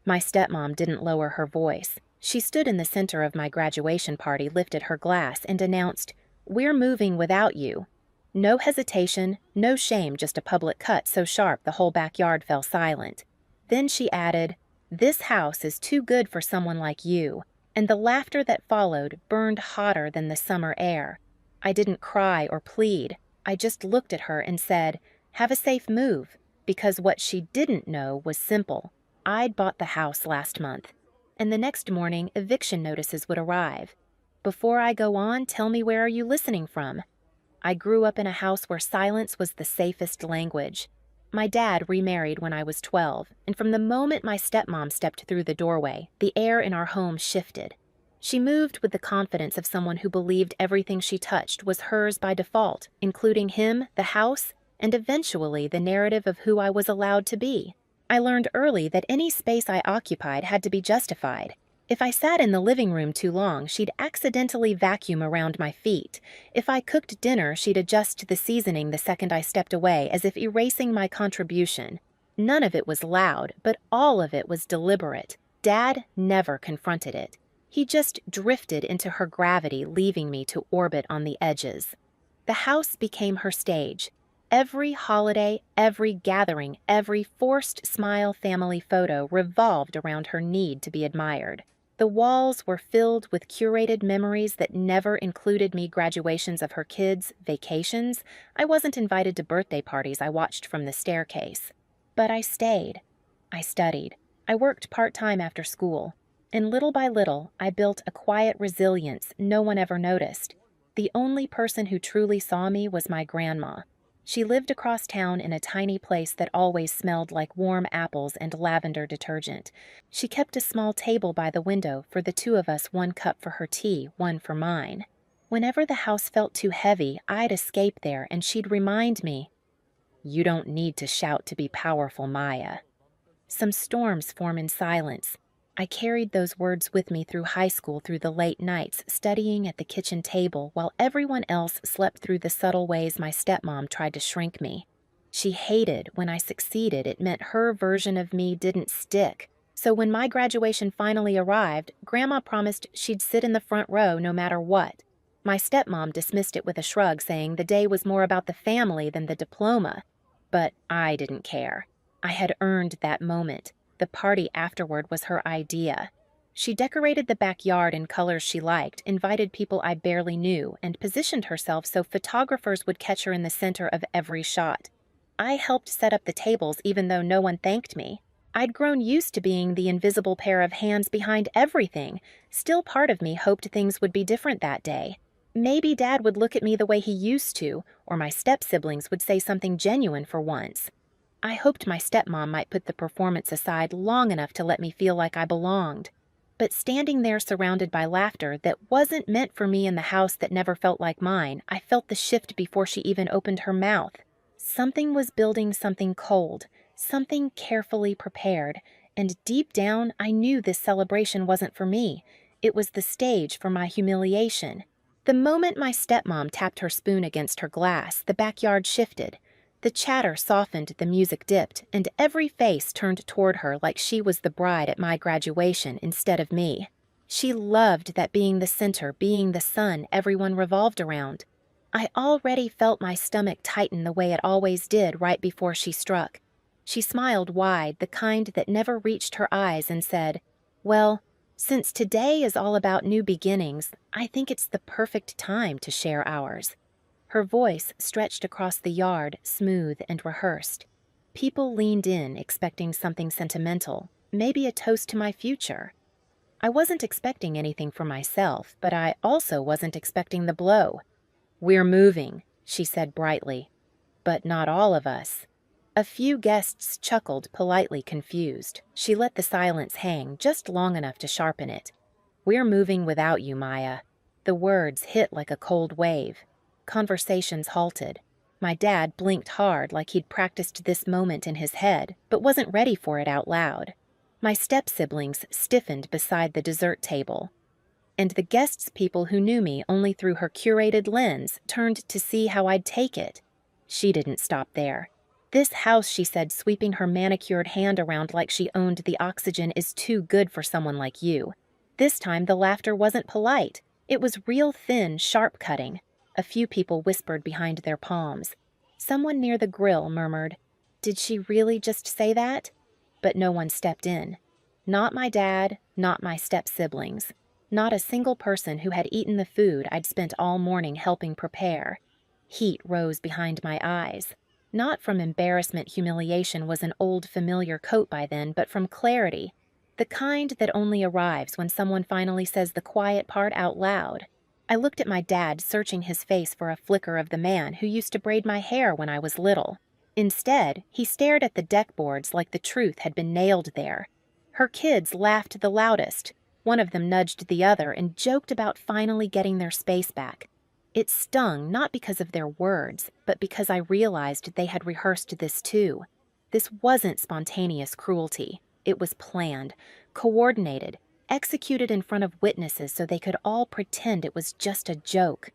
My stepmom didn't lower her voice. She stood in the center of my graduation party, lifted her glass, and announced, "We're moving without you." No hesitation, no shame, just a public cut so sharp the whole backyard fell silent. Then she added, "This house is too good for someone like you," and the laughter that followed burned hotter than the summer air. I didn't cry or plead. I just looked at her and said, "Have a safe move," because what she didn't know was simple. I'd bought the house last month, and the next morning eviction notices would arrive. Before I go on, tell me, where are you listening from? I grew up in a house where silence was the safest language. My dad remarried when I was 12, and from the moment my stepmom stepped through the doorway, the air in our home shifted. She moved with the confidence of someone who believed everything she touched was hers by default, including him, the house, and eventually the narrative of who I was allowed to be. I learned early that any space I occupied had to be justified. If I sat in the living room too long, she'd accidentally vacuum around my feet. If I cooked dinner, she'd adjust the seasoning the second I stepped away, as if erasing my contribution. None of it was loud, but all of it was deliberate. Dad never confronted it. He just drifted into her gravity, leaving me to orbit on the edges. The house became her stage. Every holiday, every gathering, every forced smile family photo revolved around her need to be admired. The walls were filled with curated memories that never included me: graduations of her kids, vacations. I wasn't invited to birthday parties I watched from the staircase. But I stayed. I studied. I worked part-time after school. And little by little, I built a quiet resilience no one ever noticed. The only person who truly saw me was my grandma. She lived across town in a tiny place that always smelled like warm apples and lavender detergent. She kept a small table by the window for the two of us, one cup for her tea, one for mine. Whenever the house felt too heavy, I'd escape there and she'd remind me, "You don't need to shout to be powerful, Maya." Some storms form in silence. I carried those words with me through high school, through the late nights, studying at the kitchen table while everyone else slept through the subtle ways my stepmom tried to shrink me. She hated when I succeeded. It meant her version of me didn't stick. So when my graduation finally arrived, Grandma promised she'd sit in the front row no matter what. My stepmom dismissed it with a shrug, saying the day was more about the family than the diploma. But I didn't care. I had earned that moment. The party afterward was her idea. She decorated the backyard in colors she liked, invited people I barely knew, and positioned herself so photographers would catch her in the center of every shot. I helped set up the tables even though no one thanked me. I'd grown used to being the invisible pair of hands behind everything. Still, part of me hoped things would be different that day. Maybe Dad would look at me the way he used to, or my step-siblings would say something genuine for once. I hoped my stepmom might put the performance aside long enough to let me feel like I belonged. But standing there surrounded by laughter that wasn't meant for me in the house that never felt like mine, I felt the shift before she even opened her mouth. Something was building, something cold, something carefully prepared, and deep down I knew this celebration wasn't for me. It was the stage for my humiliation. The moment my stepmom tapped her spoon against her glass, the backyard shifted. The chatter softened, the music dipped, and every face turned toward her like she was the bride at my graduation instead of me. She loved that being the center, being the sun everyone revolved around. I already felt my stomach tighten the way it always did right before she struck. She smiled wide, the kind that never reached her eyes, and said, "Well, since today is all about new beginnings, I think it's the perfect time to share ours." Her voice stretched across the yard, smooth and rehearsed. People leaned in, expecting something sentimental, maybe a toast to my future. I wasn't expecting anything for myself, but I also wasn't expecting the blow. "We're moving," she said brightly. "But not all of us." A few guests chuckled, politely confused. She let the silence hang just long enough to sharpen it. "We're moving without you, Maya." The words hit like a cold wave. Conversations halted. My dad blinked hard like he'd practiced this moment in his head, but wasn't ready for it out loud. My step-siblings stiffened beside the dessert table. And the guests' people who knew me only through her curated lens turned to see how I'd take it. She didn't stop there. "This house," she said, sweeping her manicured hand around like she owned the oxygen, "is too good for someone like you." This time the laughter wasn't polite. It was real thin, sharp cutting. A few people whispered behind their palms. Someone near the grill murmured, "Did she really just say that?" But no one stepped in. Not my dad, not my step-siblings. Not a single person who had eaten the food I'd spent all morning helping prepare. Heat rose behind my eyes. Not from embarrassment. Humiliation was an old familiar coat by then, but from clarity. The kind that only arrives when someone finally says the quiet part out loud. I looked at my dad, searching his face for a flicker of the man who used to braid my hair when I was little. Instead, he stared at the deck boards like the truth had been nailed there. Her kids laughed the loudest. One of them nudged the other and joked about finally getting their space back. It stung not because of their words, but because I realized they had rehearsed this too. This wasn't spontaneous cruelty. It was planned, coordinated, executed in front of witnesses so they could all pretend it was just a joke.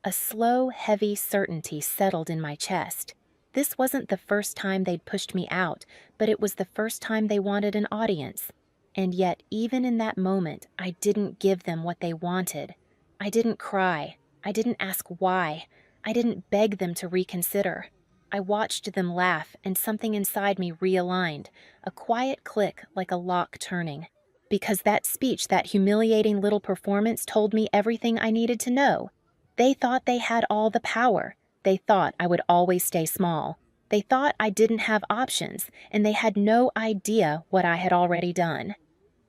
A slow, heavy certainty settled in my chest. This wasn't the first time they'd pushed me out, but it was the first time they wanted an audience. And yet, even in that moment, I didn't give them what they wanted. I didn't cry. I didn't ask why. I didn't beg them to reconsider. I watched them laugh, and something inside me realigned, a quiet click like a lock turning. Because that speech, that humiliating little performance, told me everything I needed to know. They thought they had all the power. They thought I would always stay small. They thought I didn't have options, and they had no idea what I had already done.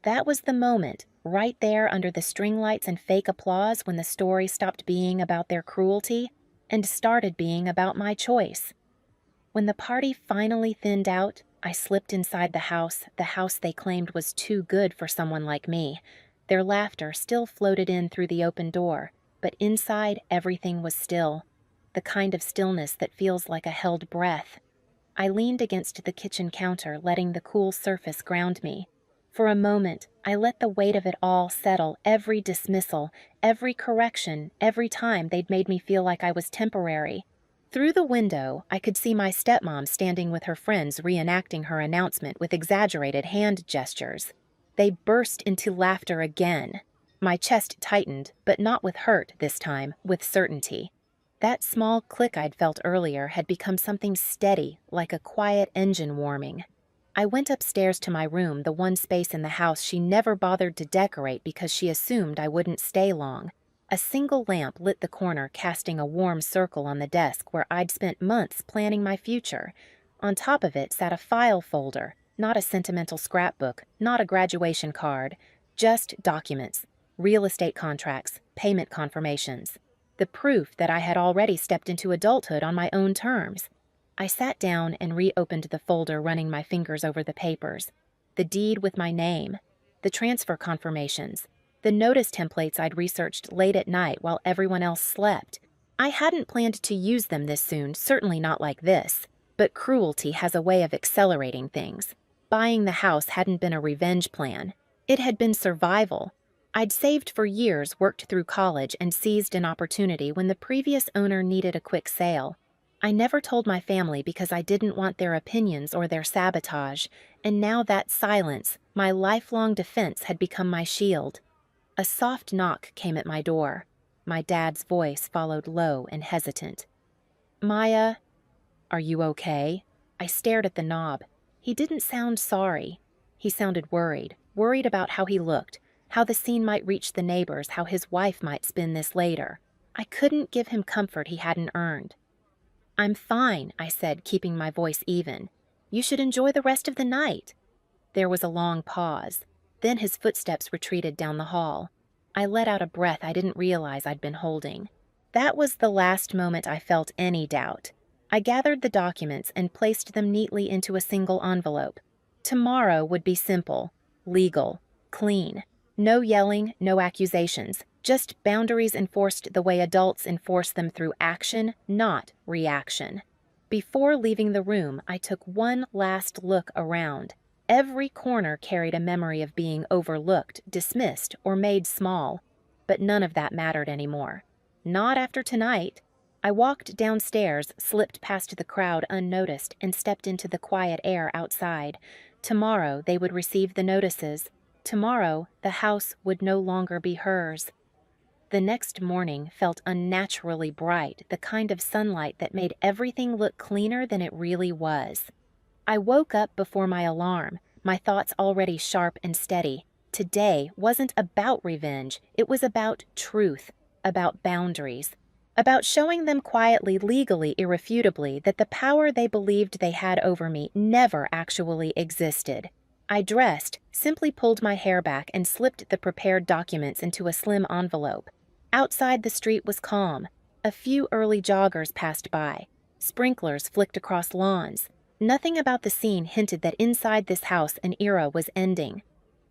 That was the moment, right there under the string lights and fake applause, when the story stopped being about their cruelty and started being about my choice. When the party finally thinned out, I slipped inside the house they claimed was too good for someone like me. Their laughter still floated in through the open door, but inside everything was still, the kind of stillness that feels like a held breath. I leaned against the kitchen counter, letting the cool surface ground me. For a moment, I let the weight of it all settle, every dismissal, every correction, every time they'd made me feel like I was temporary. Through the window, I could see my stepmom standing with her friends reenacting her announcement with exaggerated hand gestures. They burst into laughter again. My chest tightened, but not with hurt this time, with certainty. That small click I'd felt earlier had become something steady, like a quiet engine warming. I went upstairs to my room, the one space in the house she never bothered to decorate because she assumed I wouldn't stay long. A single lamp lit the corner, casting a warm circle on the desk where I'd spent months planning my future. On top of it sat a file folder, not a sentimental scrapbook, not a graduation card, just documents, real estate contracts, payment confirmations. The proof that I had already stepped into adulthood on my own terms. I sat down and reopened the folder, running my fingers over the papers. The deed with my name, the transfer confirmations, the notice templates I'd researched late at night while everyone else slept. I hadn't planned to use them this soon, certainly not like this. But cruelty has a way of accelerating things. Buying the house hadn't been a revenge plan. It had been survival. I'd saved for years, worked through college, and seized an opportunity when the previous owner needed a quick sale. I never told my family because I didn't want their opinions or their sabotage, and now that silence, my lifelong defense, had become my shield. A soft knock came at my door. My dad's voice followed, low and hesitant. "Maya, are you okay?" I stared at the knob. He didn't sound sorry. He sounded worried about how he looked, how the scene might reach the neighbors, how his wife might spin this later. I couldn't give him comfort he hadn't earned. "I'm fine," I said, keeping my voice even. "You should enjoy the rest of the night." There was a long pause. Then his footsteps retreated down the hall. I let out a breath I didn't realize I'd been holding. That was the last moment I felt any doubt. I gathered the documents and placed them neatly into a single envelope. Tomorrow would be simple, legal, clean. No yelling, no accusations, just boundaries enforced the way adults enforce them, through action, not reaction. Before leaving the room, I took one last look around. Every corner carried a memory of being overlooked, dismissed, or made small. But none of that mattered anymore. Not after tonight. I walked downstairs, slipped past the crowd unnoticed, and stepped into the quiet air outside. Tomorrow they would receive the notices. Tomorrow the house would no longer be hers. The next morning felt unnaturally bright, the kind of sunlight that made everything look cleaner than it really was. I woke up before my alarm, my thoughts already sharp and steady. Today wasn't about revenge, it was about truth, about boundaries, about showing them quietly, legally, irrefutably, that the power they believed they had over me never actually existed. I dressed, simply pulled my hair back, and slipped the prepared documents into a slim envelope. Outside the street was calm. A few early joggers passed by. Sprinklers flicked across lawns. Nothing about the scene hinted that inside this house an era was ending.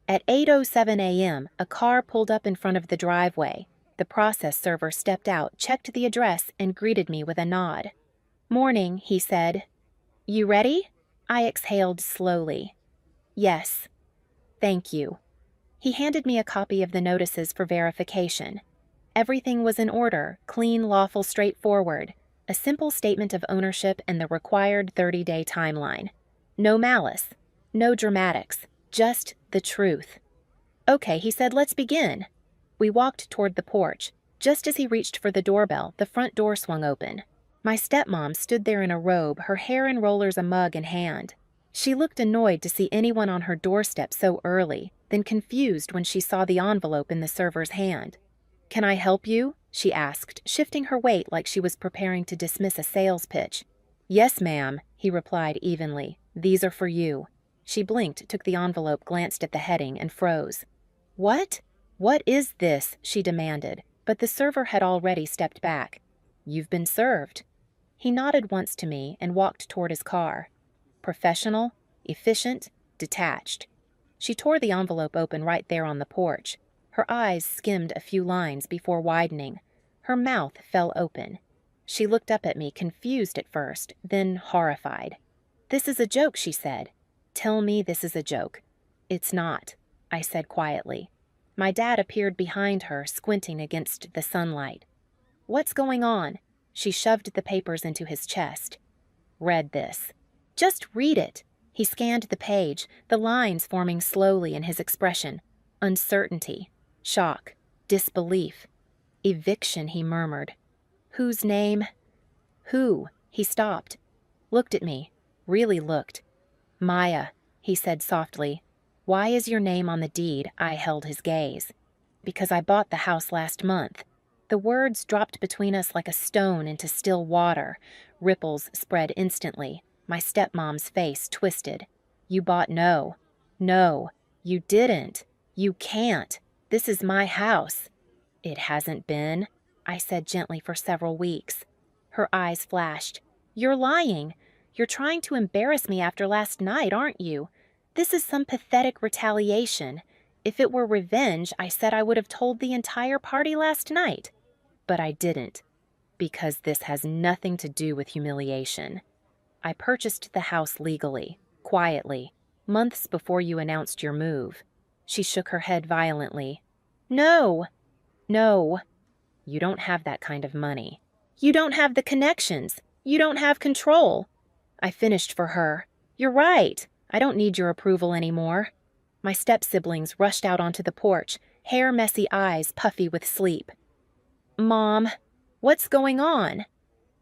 At 8:07 a.m., a car pulled up in front of the driveway. The process server stepped out, checked the address, and greeted me with a nod. "Morning," he said. "You ready?" I exhaled slowly. "Yes. Thank you." He handed me a copy of the notices for verification. Everything was in order, clean, lawful, straightforward. A simple statement of ownership and the required 30-day timeline. No malice, no dramatics, just the truth. "Okay," he said, "let's begin." We walked toward the porch. Just as he reached for the doorbell, the front door swung open. My stepmom stood there in a robe, her hair in rollers, a mug in hand. She looked annoyed to see anyone on her doorstep so early, then confused when she saw the envelope in the server's hand. "Can I help you?" she asked, shifting her weight like she was preparing to dismiss a sales pitch. "Yes, ma'am," he replied evenly. "These are for you." She blinked, took the envelope, glanced at the heading, and froze. "What? What is this?" she demanded, but the server had already stepped back. "You've been served." He nodded once to me and walked toward his car. Professional, efficient, detached. She tore the envelope open right there on the porch. Her eyes skimmed a few lines before widening. Her mouth fell open. She looked up at me, confused at first, then horrified. "This is a joke," she said. "Tell me this is a joke." "It's not," I said quietly. My dad appeared behind her, squinting against the sunlight. "What's going on?" She shoved the papers into his chest. "Read this." "Just read it." He scanned the page, the lines forming slowly in his expression. Uncertainty, shock, disbelief. "Eviction," he murmured. "Whose name?" "Who?" He stopped, looked at me, really looked. "Maya," he said softly. "Why is your name on the deed?" I held his gaze. "Because I bought the house last month." The words dropped between us like a stone into still water. Ripples spread instantly. My stepmom's face twisted. "You bought no. No, you didn't. You can't. This is my house." "It hasn't been," I said gently, "for several weeks." Her eyes flashed. "You're lying. You're trying to embarrass me after last night, aren't you? This is some pathetic retaliation. If it were revenge, I said I would have told the entire party last night. But I didn't, because this has nothing to do with humiliation. I purchased the house legally, quietly, months before you announced your move." She shook her head violently. "No. No. You don't have that kind of money. You don't have the connections. You don't have control." I finished for her. "You're right. I don't need your approval anymore." My step-siblings rushed out onto the porch, hair messy, eyes puffy with sleep. "Mom, what's going on?"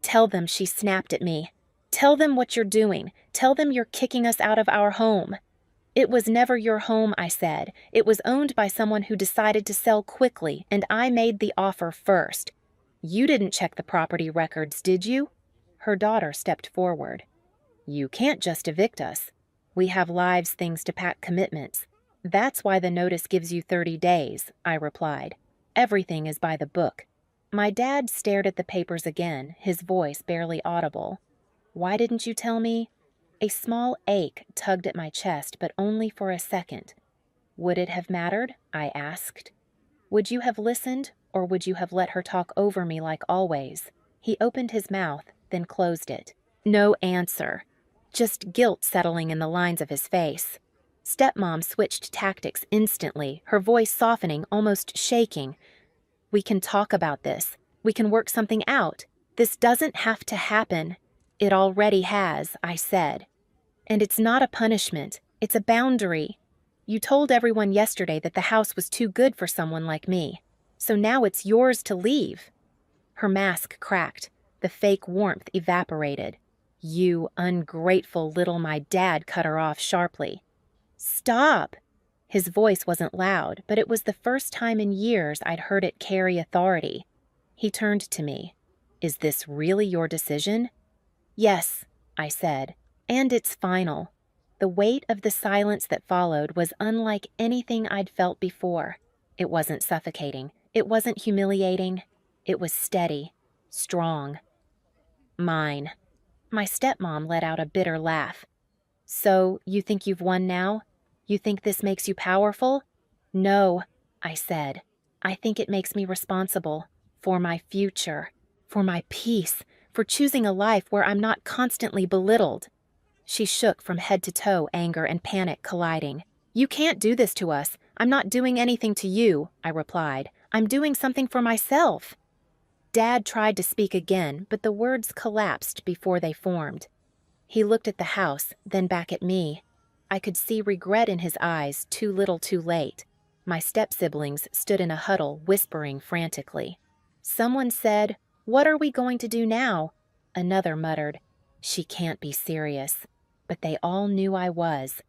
"Tell them," she snapped at me. "Tell them what you're doing. Tell them you're kicking us out of our home." "It was never your home," I said. "It was owned by someone who decided to sell quickly, and I made the offer first. You didn't check the property records, did you?" Her daughter stepped forward. "You can't just evict us. We have lives, things to pack, commitments. That's why the notice gives you 30 days, I replied. "Everything is by the book." My dad stared at the papers again, his voice barely audible. "Why didn't you tell me?" A small ache tugged at my chest, but only for a second. "Would it have mattered?" I asked. "Would you have listened, or would you have let her talk over me like always?" He opened his mouth, then closed it. No answer. Just guilt settling in the lines of his face. Stepmom switched tactics instantly, her voice softening, almost shaking. "We can talk about this. We can work something out." This doesn't have to happen. It already has, I said. And it's not a punishment, it's a boundary. You told everyone yesterday that the house was too good for someone like me. So now it's yours to leave. Her mask cracked. The fake warmth evaporated. You ungrateful little, my dad cut her off sharply. Stop! His voice wasn't loud, but it was the first time in years I'd heard it carry authority. He turned to me. Is this really your decision? Yes, I said, and it's final. The weight of the silence that followed was unlike anything I'd felt before. It wasn't suffocating. It wasn't humiliating. It was steady, strong. Mine. My stepmom let out a bitter laugh. So, you think you've won now? You think this makes you powerful? No, I said. I think it makes me responsible. For my future. For my peace. For choosing a life where I'm not constantly belittled. She shook from head to toe, anger and panic colliding. You can't do this to us. I'm not doing anything to you, I replied. I'm doing something for myself. Dad tried to speak again, but the words collapsed before they formed. He looked at the house, then back at me. I could see regret in his eyes, too little too late. My step-siblings stood in a huddle, whispering frantically. Someone said, "What are we going to do now?" Another muttered, "She can't be serious." But they all knew I was.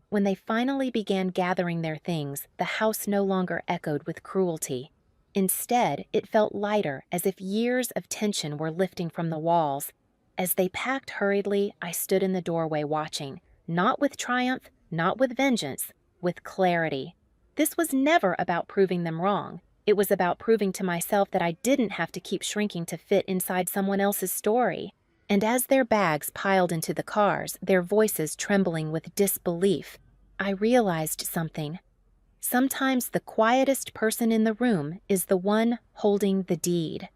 When they finally began gathering their things, the house no longer echoed with cruelty. Instead, it felt lighter, as if years of tension were lifting from the walls. As they packed hurriedly, I stood in the doorway watching, not with triumph, not with vengeance, with clarity. This was never about proving them wrong. It was about proving to myself that I didn't have to keep shrinking to fit inside someone else's story. And as their bags piled into the cars, their voices trembling with disbelief, I realized something. Sometimes the quietest person in the room is the one holding the deed.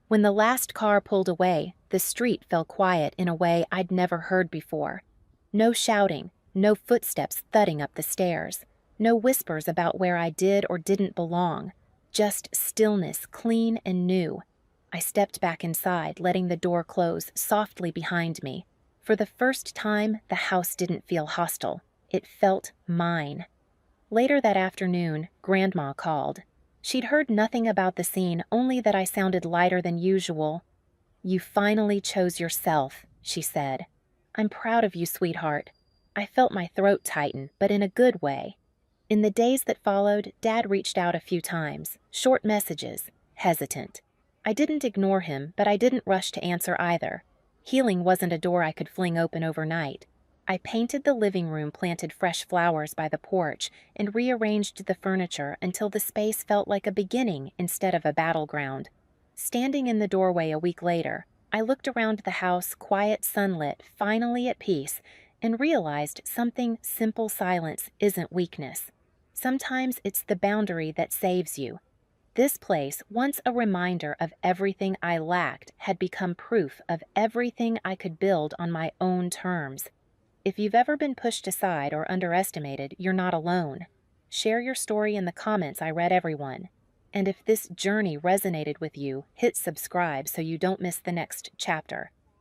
When the last car pulled away, the street fell quiet in a way I'd never heard before. No shouting, no footsteps thudding up the stairs, no whispers about where I did or didn't belong, just stillness, clean and new. I stepped back inside, letting the door close softly behind me. For the first time, the house didn't feel hostile. It felt mine. Later that afternoon, Grandma called. She'd heard nothing about the scene, only that I sounded lighter than usual. "You finally chose yourself," she said. "I'm proud of you, sweetheart." I felt my throat tighten, but in a good way. In the days that followed, Dad reached out a few times, short messages, hesitant. I didn't ignore him, but I didn't rush to answer either. Healing wasn't a door I could fling open overnight. I painted the living room, planted fresh flowers by the porch, and rearranged the furniture until the space felt like a beginning instead of a battleground. Standing in the doorway a week later, I looked around the house, quiet, sunlit, finally at peace, and realized something simple silence isn't weakness. Sometimes it's the boundary that saves you. This place, once a reminder of everything I lacked, had become proof of everything I could build on my own terms. If you've ever been pushed aside or underestimated, you're not alone. Share your story in the comments. I read everyone. And if this journey resonated with you, hit subscribe so you don't miss the next chapter.